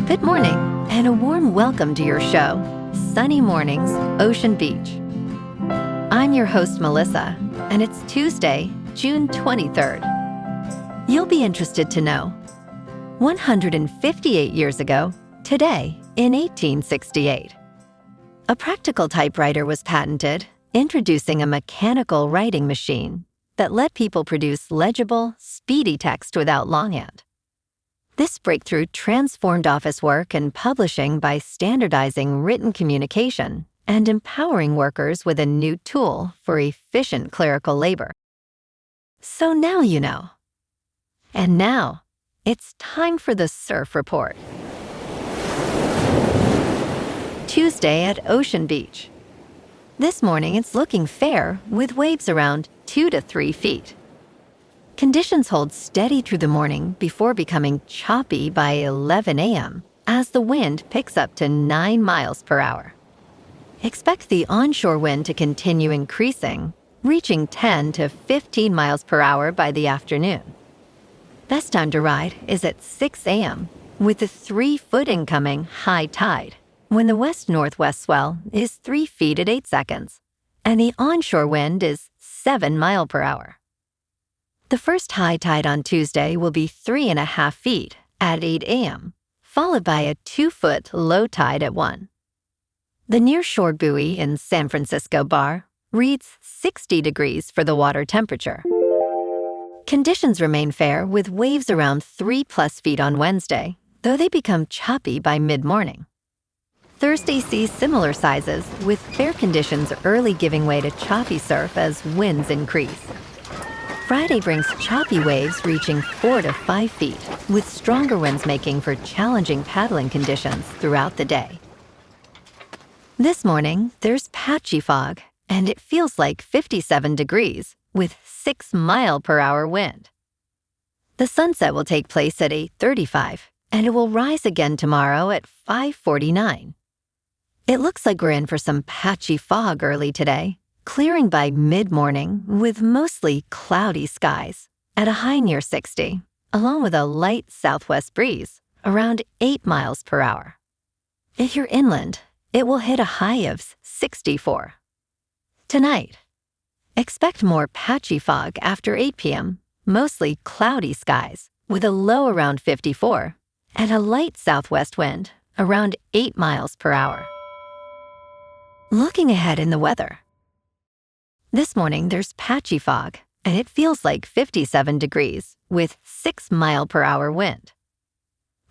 Good morning, and a warm welcome to your show, Sunny Mornings, Ocean Beach. I'm your host, Melissa, and it's Tuesday, June 23rd. You'll be interested to know, 158 years ago, today, in 1868, a practical typewriter was patented, introducing a mechanical writing machine that let people produce legible, speedy text without longhand. This breakthrough transformed office work and publishing by standardizing written communication and empowering workers with a new tool for efficient clerical labor. So now you know. And now, it's time for the Surf Report. Tuesday at Ocean Beach. This morning it's looking fair with waves around 2 to 3 feet. Conditions hold steady through the morning before becoming choppy by 11 a.m. as the wind picks up to 9 miles per hour. Expect the onshore wind to continue increasing, reaching 10 to 15 miles per hour by the afternoon. Best time to ride is at 6 a.m. with a 3-foot incoming high tide, when the west-northwest swell is 3 feet at 8 seconds, and the onshore wind is 7 miles per hour. The first high tide on Tuesday will be 3.5 feet at 8 a.m., followed by a 2-foot low tide at 1. The nearshore buoy in San Francisco Bar reads 60 degrees for the water temperature. Conditions remain fair with waves around 3+ feet on Wednesday, though they become choppy by mid-morning. Thursday sees similar sizes, with fair conditions early giving way to choppy surf as winds increase. Friday brings choppy waves reaching 4 to 5 feet, with stronger winds making for challenging paddling conditions throughout the day. This morning, there's patchy fog, and it feels like 57 degrees, with 6 mile per hour wind. The sunset will take place at 8:35, and it will rise again tomorrow at 5:49. It looks like we're in for some patchy fog early today, clearing by mid-morning with mostly cloudy skies at a high near 60, along with a light southwest breeze around 8 miles per hour. If you're inland, it will hit a high of 64. Tonight, expect more patchy fog after 8 p.m., mostly cloudy skies with a low around 54 and a light southwest wind around 8 miles per hour. Looking ahead in the weather. This morning there's patchy fog, and it feels like 57 degrees with 6 mile per hour wind.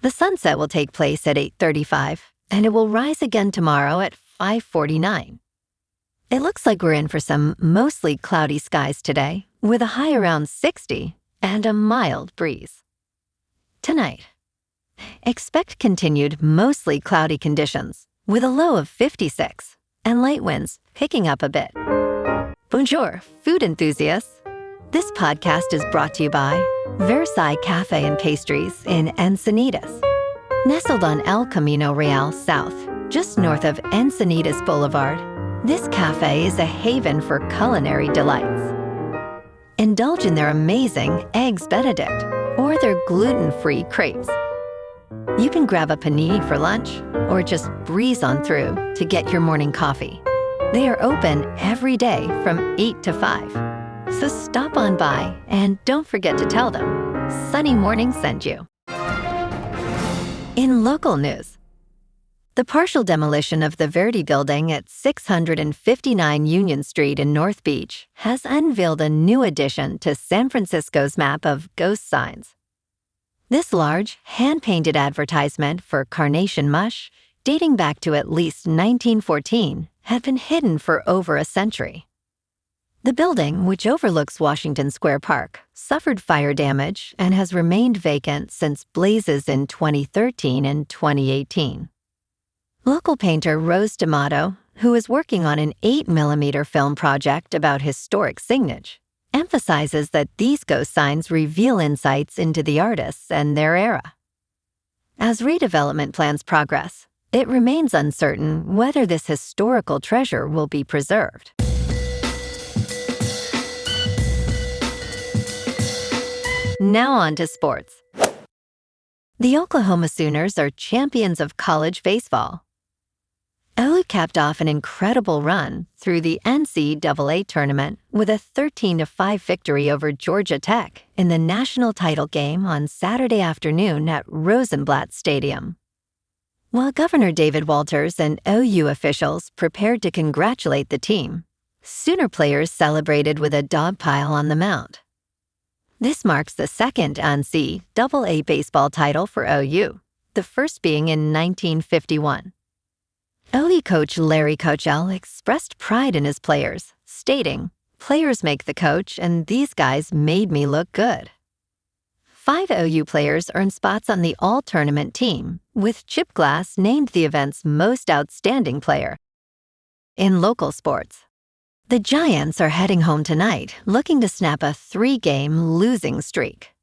The sunset will take place at 8:35, and it will rise again tomorrow at 5:49. It looks like we're in for some mostly cloudy skies today, with a high around 60 and a mild breeze. Tonight, expect continued mostly cloudy conditions, with a low of 56 and light winds picking up a bit. Bonjour, food enthusiasts. This podcast is brought to you by Versailles Cafe and Pastries in Encinitas. Nestled on El Camino Real South, just north of Encinitas Boulevard, this cafe is a haven for culinary delights. Indulge in their amazing Eggs Benedict or their gluten-free crepes. You can grab a panini for lunch or just breeze on through to get your morning coffee. They are open every day from 8 to 5. So stop on by and don't forget to tell them Sunny Morning sent you. In local news, the partial demolition of the Verdi building at 659 Union Street in North Beach has unveiled a new addition to San Francisco's map of ghost signs. This large, hand-painted advertisement for carnation mush, dating back to at least 1914, had been hidden for over a century. The building, which overlooks Washington Square Park, suffered fire damage and has remained vacant since blazes in 2013 and 2018. Local painter Rose D'Amato, who is working on an 8mm film project about historic signage, emphasizes that these ghost signs reveal insights into the artists and their era. As redevelopment plans progress, it remains uncertain whether this historical treasure will be preserved. Now on to sports. The Oklahoma Sooners are champions of college baseball. OU capped off an incredible run through the NCAA tournament with a 13-5 victory over Georgia Tech in the national title game on Saturday afternoon at Rosenblatt Stadium. While Governor David Walters and OU officials prepared to congratulate the team, Sooner players celebrated with a dogpile on the mound. This marks the second NCAA baseball title for OU, the first being in 1951. OU coach Larry Kochel expressed pride in his players, stating, "Players make the coach, and these guys made me look good." 5 OU players earned spots on the all-tournament team, with Chip Glass named the event's most outstanding player. In local sports, the Giants are heading home tonight, looking to snap a 3-game losing streak.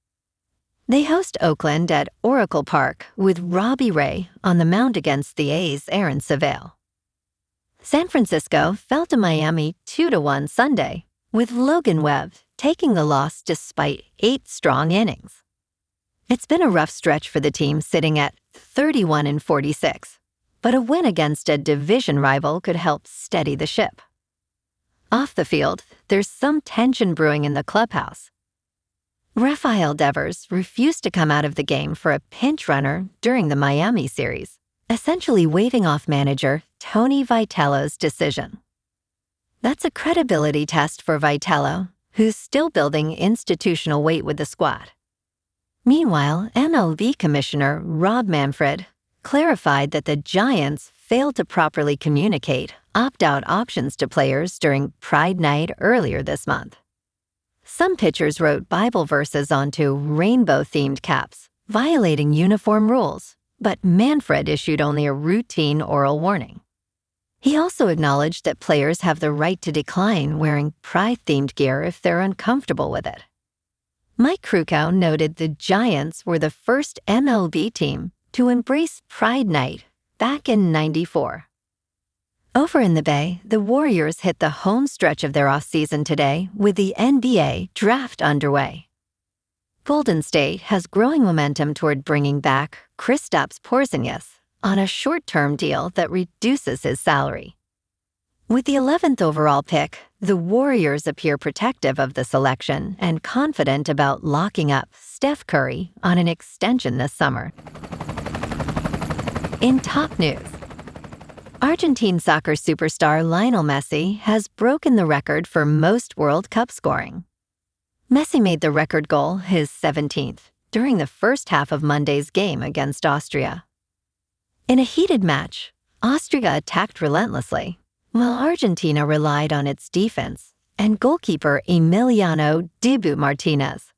They host Oakland at Oracle Park with Robbie Ray on the mound against the A's Aaron Savale. San Francisco fell to Miami 2-1 Sunday, with Logan Webb taking the loss despite 8 strong innings. It's been a rough stretch for the team, sitting at 31-46, but a win against a division rival could help steady the ship. Off the field, there's some tension brewing in the clubhouse. Rafael Devers refused to come out of the game for a pinch runner during the Miami series, essentially waving off manager Tony Vitello's decision. That's a credibility test for Vitello, who's still building institutional weight with the squad. Meanwhile, MLB Commissioner Rob Manfred clarified that the Giants failed to properly communicate opt-out options to players during Pride Night earlier this month. Some pitchers wrote Bible verses onto rainbow-themed caps, violating uniform rules, but Manfred issued only a routine oral warning. He also acknowledged that players have the right to decline wearing Pride-themed gear if they're uncomfortable with it. Mike Krukow noted the Giants were the first MLB team to embrace Pride Night back in '94. Over in the Bay, the Warriors hit the home stretch of their offseason today with the NBA draft underway. Golden State has growing momentum toward bringing back Kristaps Porzingis on a short-term deal that reduces his salary. With the 11th overall pick, the Warriors appear protective of the selection and confident about locking up Steph Curry on an extension this summer. In top news, Argentine soccer superstar Lionel Messi has broken the record for most World Cup scoring. Messi made the record goal, his 17th, during the first half of Monday's game against Austria. In a heated match, Austria attacked relentlessly, while Argentina relied on its defense and goalkeeper Emiliano Dibu Martinez.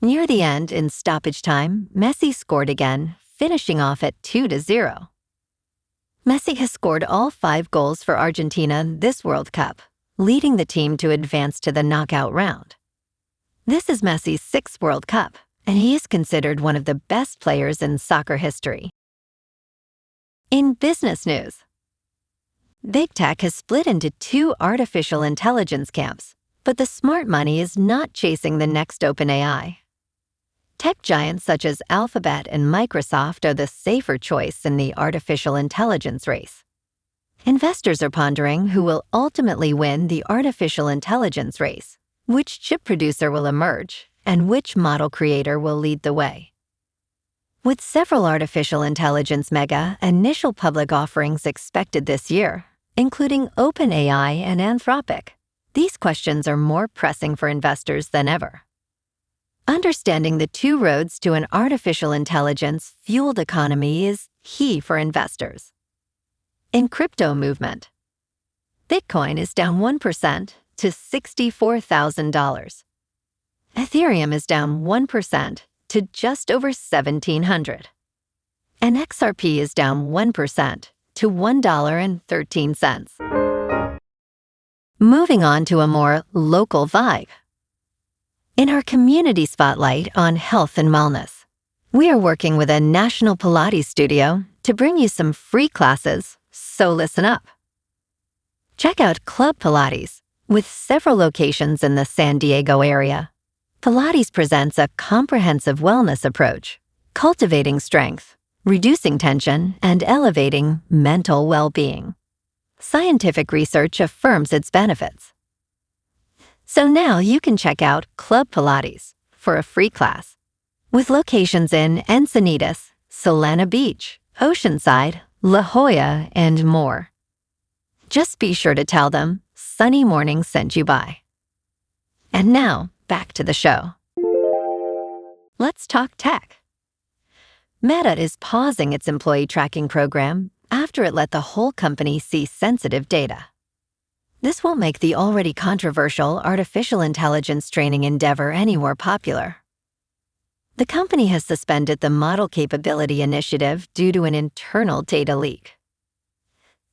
Near the end, in stoppage time, Messi scored again, finishing off at 2-0. Messi has scored all 5 goals for Argentina this World Cup, leading the team to advance to the knockout round. This is Messi's 6th World Cup, and he is considered one of the best players in soccer history. In business news, Big Tech has split into 2 artificial intelligence camps, but the smart money is not chasing the next OpenAI. Tech giants such as Alphabet and Microsoft are the safer choice in the artificial intelligence race. Investors are pondering who will ultimately win the artificial intelligence race, which chip producer will emerge, and which model creator will lead the way. With several artificial intelligence mega initial public offerings expected this year, including OpenAI and Anthropic, these questions are more pressing for investors than ever. Understanding the 2 roads to an artificial intelligence-fueled economy is key for investors. In crypto movement, Bitcoin is down 1% to $64,000. Ethereum is down 1% to just over $1,700. And XRP is down 1% to $1.13. Moving on to a more local vibe. In our community spotlight on health and wellness, we are working with a national Pilates studio to bring you some free classes, so listen up. Check out Club Pilates, with several locations in the San Diego area. Pilates presents a comprehensive wellness approach, cultivating strength, reducing tension, and elevating mental well-being. Scientific research affirms its benefits. So now you can check out Club Pilates for a free class, with locations in Encinitas, Solana Beach, Oceanside, La Jolla, and more. Just be sure to tell them Sunny Morning sent you by. And now, back to the show. Let's talk tech. Meta is pausing its employee tracking program after it let the whole company see sensitive data. This won't make the already controversial artificial intelligence training endeavor any more popular. The company has suspended the Model Capability Initiative due to an internal data leak.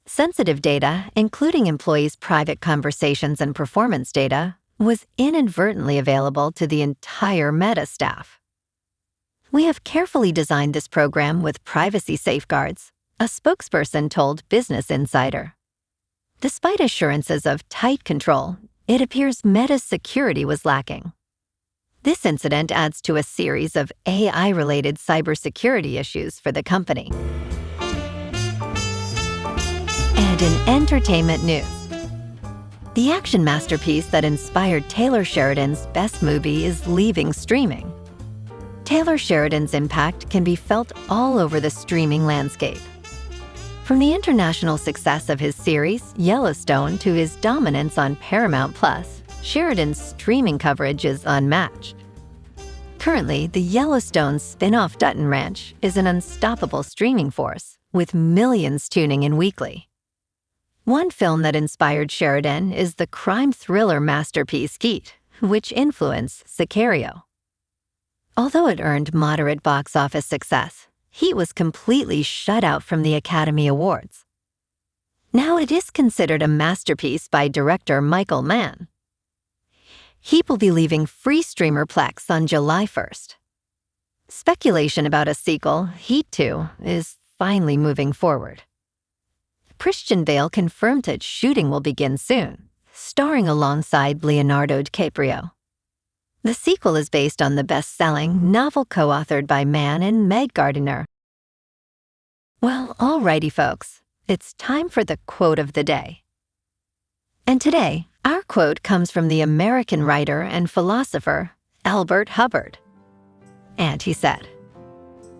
Sensitive data, including employees' private conversations and performance data, was inadvertently available to the entire Meta staff. "We have carefully designed this program with privacy safeguards," a spokesperson told Business Insider. Despite assurances of tight control, it appears Meta's security was lacking. This incident adds to a series of AI-related cybersecurity issues for the company. And in entertainment news, the action masterpiece that inspired Taylor Sheridan's best movie is leaving streaming. Taylor Sheridan's impact can be felt all over the streaming landscape. From the international success of his series, Yellowstone, to his dominance on Paramount+, Sheridan's streaming coverage is unmatched. Currently, the Yellowstone spin-off Dutton Ranch is an unstoppable streaming force, with millions tuning in weekly. One film that inspired Sheridan is the crime thriller masterpiece Heat, which influenced Sicario. Although it earned moderate box office success, Heat was completely shut out from the Academy Awards. Now it is considered a masterpiece by director Michael Mann. Heat will be leaving free streamer Plex on July 1st. Speculation about a sequel, Heat 2, is finally moving forward. Christian Bale confirmed that shooting will begin soon, starring alongside Leonardo DiCaprio. The sequel is based on the best-selling novel co-authored by Mann and Meg Gardiner. Well, alrighty folks, it's time for the quote of the day. And today, our quote comes from the American writer and philosopher Albert Hubbard. And he said,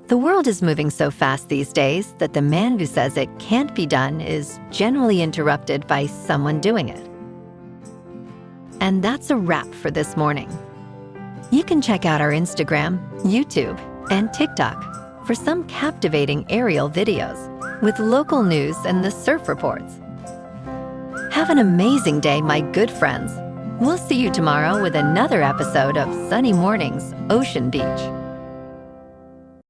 "The world is moving so fast these days that the man who says it can't be done is generally interrupted by someone doing it." And that's a wrap for this morning. You can check out our Instagram, YouTube, and TikTok for some captivating aerial videos with local news and the surf reports. Have an amazing day, my good friends. We'll see you tomorrow with another episode of Sunny Mornings, Ocean Beach.